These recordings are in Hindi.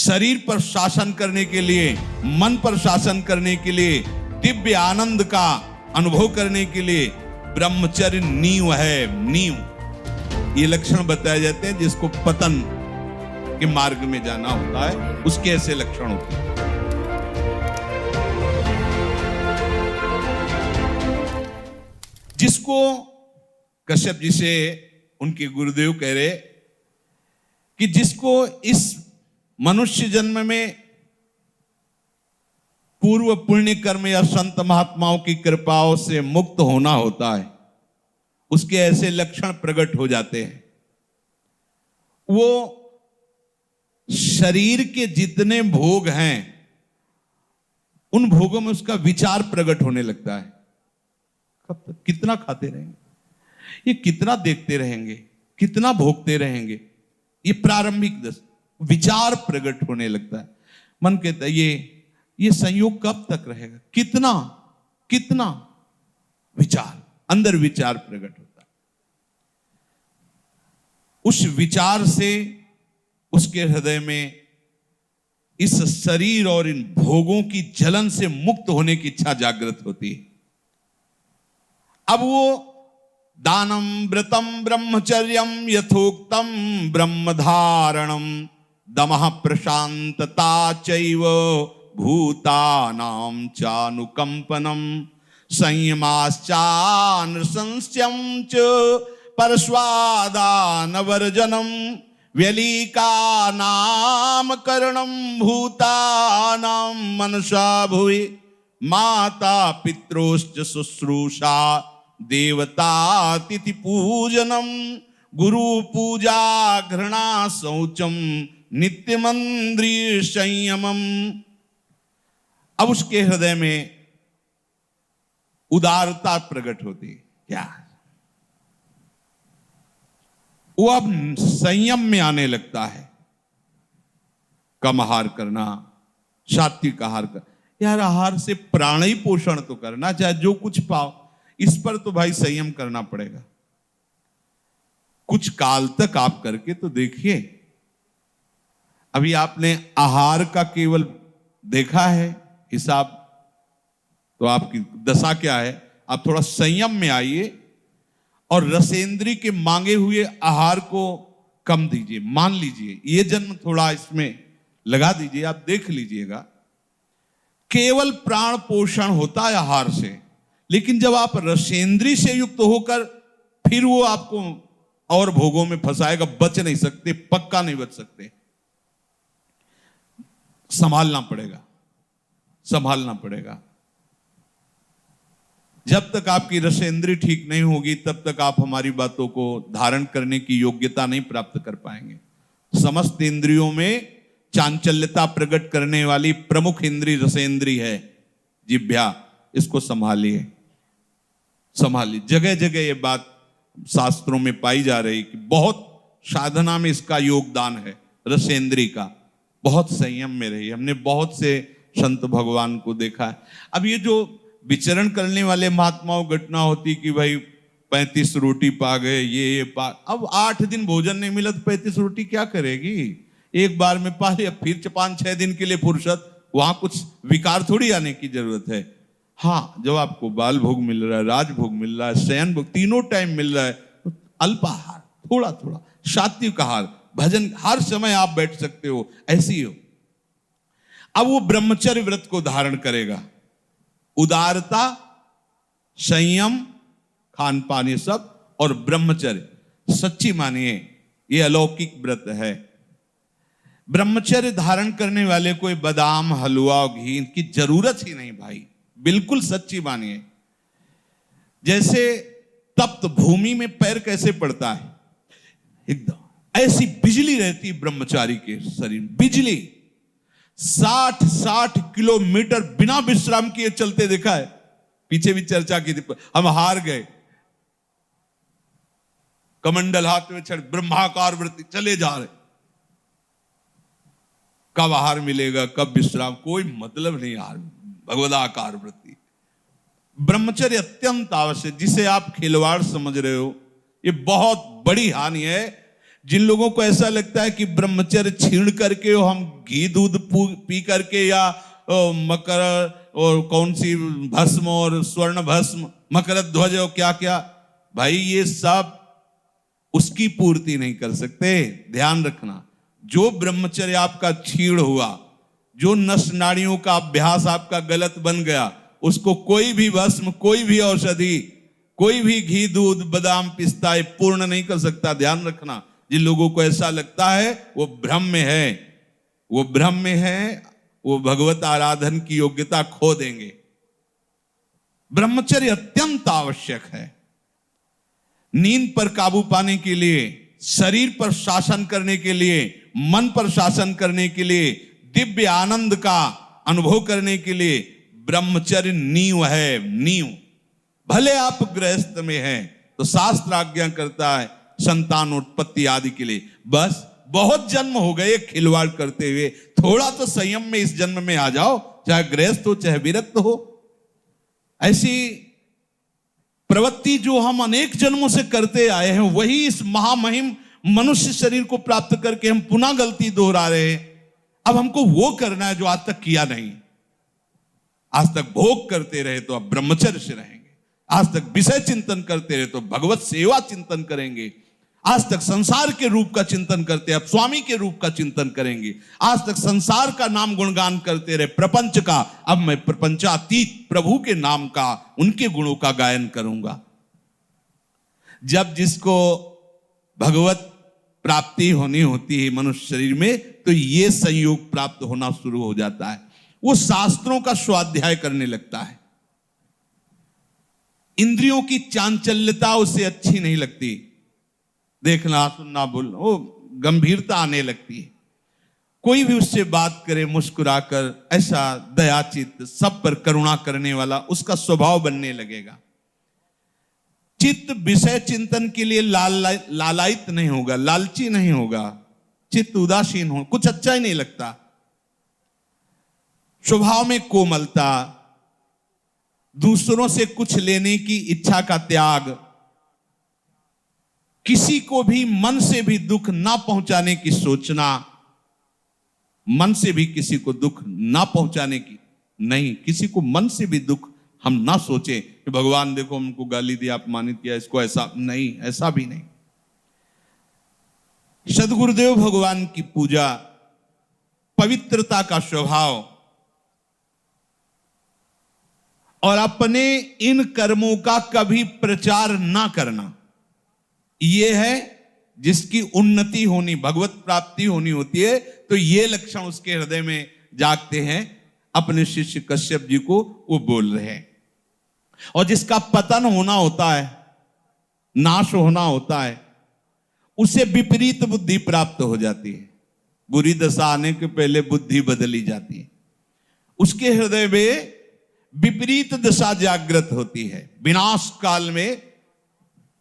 शरीर पर शासन करने के लिए, मन पर शासन करने के लिए, दिव्य आनंद का अनुभव करने के लिए ब्रह्मचर्य नींव है। नींव ये लक्षण बताए जाते हैं जिसको पतन के मार्ग में जाना होता है, उसके ऐसे लक्षण होते हैं। जिसको कश्यप जी से उनके गुरुदेव कह रहे कि जिसको इस मनुष्य जन्म में पूर्व पुण्य कर्म या संत महात्माओं की कृपाओं से मुक्त होना होता है, उसके ऐसे लक्षण प्रकट हो जाते हैं। वो शरीर के जितने भोग हैं उन भोगों में उसका विचार प्रकट होने लगता है। कब तक कितना खाते रहेंगे, ये कितना देखते रहेंगे, कितना भोगते रहेंगे, ये प्रारंभिक विचार प्रकट होने लगता है। मन कहता है ये संयोग कब तक रहेगा, कितना कितना विचार, अंदर विचार प्रकट होता है। उस विचार से उसके हृदय में इस शरीर और इन भोगों की जलन से मुक्त होने की इच्छा जागृत होती है। अब वो दानम व्रतम ब्रह्मचर्यम यथोक्तम ब्रह्मधारणम दमः प्रशांतता चैव भूतानां चानुकंपनम संयमाश्चानृशंस्यं च परस्वादानवर्जनम व्यलीका नामकरणम भूतानां मनसा भुवि माता पित्रोश्च शुश्रूषा देवतातिथि पूजनम गुरु पूजा घृणा शौचम नित्यमंद्रिय संयमम। अब उसके हृदय में उदारता प्रकट होती है। क्या वो अब संयम में आने लगता है। कम आहार करना, सात्विक आहार करना। यार आहार से प्राणी पोषण तो करना, चाहे जो कुछ पाओ, इस पर तो भाई संयम करना पड़ेगा। कुछ काल तक आप करके तो देखिए। अभी आपने आहार का केवल देखा है हिसाब, तो आपकी दशा क्या है। आप थोड़ा संयम में आइए और रसेंद्री के मांगे हुए आहार को कम दीजिए। मान लीजिए ये जन्म थोड़ा इसमें लगा दीजिए, आप देख लीजिएगा। केवल प्राण पोषण होता है आहार से, लेकिन जब आप रसेंद्री से युक्त होकर फिर वो आपको और भोगों में फंसाएगा, बच नहीं सकते, पक्का नहीं बच सकते। संभालना पड़ेगा, संभालना पड़ेगा। जब तक आपकी रसेंद्री ठीक नहीं होगी तब तक आप हमारी बातों को धारण करने की योग्यता नहीं प्राप्त कर पाएंगे। समस्त इंद्रियों में चांचल्यता प्रकट करने वाली प्रमुख इंद्री रसेंद्री है, जिह्वा। इसको संभालिए, संभालिए। जगह जगह ये बात शास्त्रों में पाई जा रही कि बहुत साधना में इसका योगदान है, रसेंद्री का। बहुत संयम में रही। हमने बहुत से संत भगवान को देखा है। अब ये जो विचरण करने वाले महात्माओं घटना होती कि भाई 35 रोटी पा गए, ये पा, अब 8 दिन भोजन नहीं मिला तो 35 रोटी क्या करेगी। एक बार में पा लिया, फिर 5-6 दिन के लिए फुर्सत, वहां कुछ विकार थोड़ी आने की जरूरत है। हाँ, जब आपको बाल भोग मिल रहा है, राजभोग मिल रहा है, शयन भोग तीनों टाइम मिल रहा है, तो अल्पाहार, थोड़ा थोड़ा सात्विक आहार, भजन, हर समय आप बैठ सकते हो, ऐसी हो। अब वो ब्रह्मचर्य व्रत को धारण करेगा। उदारता, संयम, खान पान, ये सब, और ब्रह्मचर्य। सच्ची मानिए ये अलौकिक व्रत है। ब्रह्मचर्य धारण करने वाले को बादाम, हलवा और घी की जरूरत ही नहीं भाई, बिल्कुल सच्ची मानिए। जैसे तप्त भूमि में पैर कैसे पड़ता है, एकदम ऐसी बिजली रहती ब्रह्मचारी के शरीर में। बिजली 60 किलोमीटर बिना विश्राम किए चलते देखा है। पीछे भी चर्चा की थी, हम हार गए। कमंडल हाथ में छड़, ब्रह्माकार वृत्ति, चले जा रहे। कब आहार मिलेगा, कब विश्राम, कोई मतलब नहीं। आहार, भगवदाकार वृत्ति। ब्रह्मचर्य अत्यंत आवश्यक, जिसे आप खिलवाड़ समझ रहे हो, ये बहुत बड़ी हानि है। जिन लोगों को ऐसा लगता है कि ब्रह्मचर्य छीण करके हम घी दूध पी करके या मकर और कौन सी भस्म और स्वर्ण भस्म मकर ध्वज और क्या क्या, भाई ये सब उसकी पूर्ति नहीं कर सकते। ध्यान रखना, जो ब्रह्मचर्य आपका छीण हुआ, जो नस नाड़ियों का अभ्यास आपका गलत बन गया, उसको कोई भी भस्म, कोई भी औषधि, कोई भी घी दूध बादाम पिस्ता पूर्ण नहीं कर सकता। ध्यान रखना, जिन लोगों को ऐसा लगता है वो भ्रम में है, वो भ्रम में है, वो भगवत आराधन की योग्यता खो देंगे। ब्रह्मचर्य अत्यंत आवश्यक है। नींद पर काबू पाने के लिए, शरीर पर शासन करने के लिए, मन पर शासन करने के लिए, दिव्य आनंद का अनुभव करने के लिए ब्रह्मचर्य नींव है, नींव। भले आप गृहस्थ में हैं तो शास्त्र आज्ञा करता है संतान उत्पत्ति आदि के लिए, बस बहुत जन्म हो गए खिलवाड़ करते हुए, थोड़ा तो संयम में इस जन्म में आ जाओ, चाहे गृहस्थ हो चाहे विरक्त हो। ऐसी प्रवृत्ति जो हम अनेक जन्मों से करते आए हैं, वही इस महामहिम मनुष्य शरीर को प्राप्त करके हम पुनः गलती दोहरा रहे हैं। अब हमको वो करना है जो आज तक किया नहीं। आज तक भोग करते रहे तो अब ब्रह्मचर्य से रहेंगे, आज तक विषय चिंतन करते रहे तो भगवत सेवा चिंतन करेंगे, आज तक संसार के रूप का चिंतन करते अब स्वामी के रूप का चिंतन करेंगे, आज तक संसार का नाम गुणगान करते रहे प्रपंच का, अब मैं प्रपंचातीत प्रभु के नाम का, उनके गुणों का गायन करूंगा। जब जिसको भगवत प्राप्ति होनी होती है मनुष्य शरीर में, तो ये संयोग प्राप्त होना शुरू हो जाता है। वो शास्त्रों का स्वाध्याय करने लगता है। इंद्रियों की चांचल्यता उसे अच्छी नहीं लगती, देखना सुनना बोलना, वो गंभीरता आने लगती है। कोई भी उससे बात करे मुस्कुराकर, ऐसा दयाचित, सब पर करुणा करने वाला उसका स्वभाव बनने लगेगा। चित्त विषय चिंतन के लिए लालायित नहीं होगा, लालची नहीं होगा, चित्त उदासीन हो, कुछ अच्छा ही नहीं लगता। स्वभाव में कोमलता, दूसरों से कुछ लेने की इच्छा का त्याग, किसी को भी मन से भी दुख ना पहुंचाने की सोचना, मन से भी किसी को दुख ना पहुंचाने की नहीं, किसी को मन से भी दुख हम ना सोचें कि भगवान देखो हमको गाली दिया, अपमानित किया, इसको ऐसा नहीं, ऐसा भी नहीं। सद्गुरुदेव भगवान की पूजा, पवित्रता का स्वभाव और अपने इन कर्मों का कभी प्रचार ना करना, यह है जिसकी उन्नति होनी, भगवत प्राप्ति होनी होती है। तो ये लक्षण उसके हृदय में जागते हैं। अपने शिष्य कश्यप जी को वो बोल रहे हैं। और जिसका पतन होना होता है, नाश होना होता है, उसे विपरीत बुद्धि प्राप्त हो जाती है। बुरी दशा आने के पहले बुद्धि बदली जाती है। उसके हृदय में विपरीत दशा जागृत होती है। विनाश काल में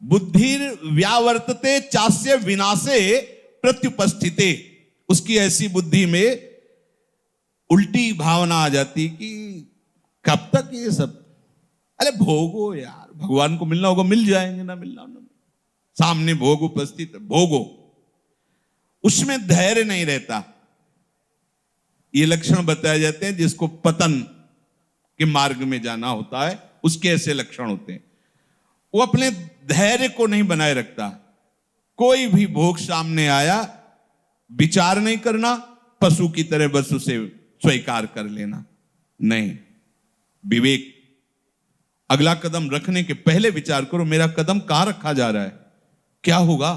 बुद्धि व्यावर्तते चास्य विनाशे प्रत्युपस्थिते, उसकी ऐसी बुद्धि में उल्टी भावना आ जाती कि कब तक ये सब, अरे भोगो यार, भगवान को मिलना होगा मिल जाएंगे, ना मिलना ना, सामने भोग उपस्थित, भोगो। उसमें धैर्य नहीं रहता। ये लक्षण बताए जाते हैं जिसको पतन के मार्ग में जाना होता है, उसके ऐसे लक्षण होते हैं। वो अपने धैर्य को नहीं बनाए रखता। कोई भी भोग सामने आया, विचार नहीं करना, पशु की तरह बस उसे स्वीकार कर लेना, नहीं। विवेक, अगला कदम रखने के पहले विचार करो, मेरा कदम कहां रखा जा रहा है, क्या होगा,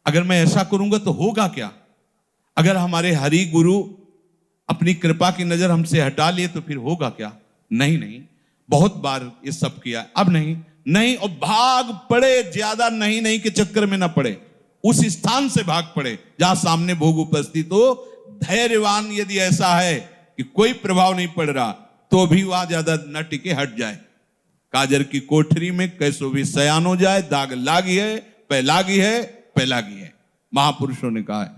अगर मैं ऐसा करूंगा तो होगा क्या, अगर हमारे हरि गुरु अपनी कृपा की नजर हमसे हटा लिए तो फिर होगा क्या। नहीं नहीं, बहुत बार ये सब किया, अब नहीं नहीं, और भाग पड़े, ज्यादा नहीं नहीं के चक्कर में ना पड़े, उस स्थान से भाग पड़े जहां सामने भोग उपस्थित हो। धैर्यवान यदि ऐसा है कि कोई प्रभाव नहीं पड़ रहा, तो भी वहां ज्यादा न टिके, हट जाए। काजर की कोठरी में कैसो भी सयान हो जाए, दाग लागी है, पै लागी है, पै लागी है, महापुरुषों ने कहा है।